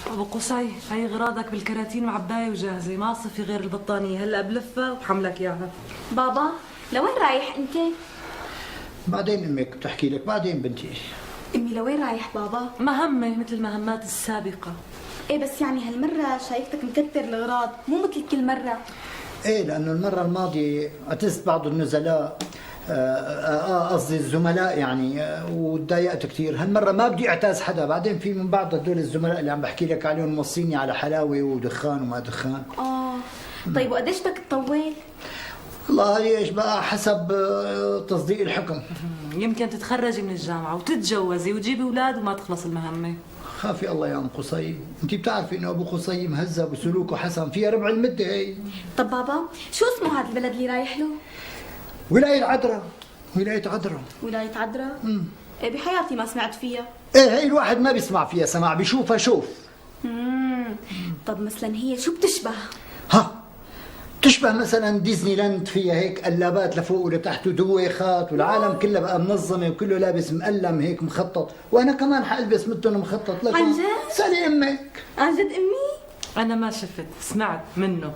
ابو قصي، هي اغراضك بالكراتين معبايه وجاهزه، ما صفي غير البطانيه، هلا بلفها وبحملك اياها. بابا لوين رايح انت؟ بعدين امك بتحكي لك، بعدين بنتي. امي لوين رايح بابا؟ مهمه مثل المهمات السابقه. ايه بس يعني هالمره شايفتك مكتر الاغراض، مو مثل كل مره. ايه لانه المره الماضيه عتزت بعض النزلاء، قصدي الزملاء يعني، وتضايقت كثير. هالمره ما بدي اعتاز حدا، بعدين في من بعض هدول الزملاء اللي عم بحكي لك عليهم موصيني على حلاوه ودخان وما دخان. طيب وقديش بدك تطول؟ والله ايش بقى حسب تصديق الحكم. يمكن تتخرجي من الجامعه وتتجوزي وتجيبي اولاد وما تخلص المهمه. خافي الله يا ام قصي، انت بتعرفي انه ابو قصي مهذب وسلوكه حسن، فيها ربع المده هي. طب بابا شو اسمه هذا البلد اللي رايح له؟ ولايه عدرا. ولايه عدرا. ولاية عدرا؟ إيه بحياتي ما سمعت فيها. ايه هي الواحد ما بيسمع فيها سماع، بيشوفها شوف. طب مثلا هي شو بتشبه؟ تشبه مثلا ديزني لاند، فيها هيك قلابات لفوق ولتحت ودويخات، والعالم كله بقى منظمه وكله لابس مقلم هيك مخطط، وانا كمان حالبس مثلهم مخطط. لك عن جد؟ سالي امك. عن جد امي؟ انا ما شفت، سمعت منه.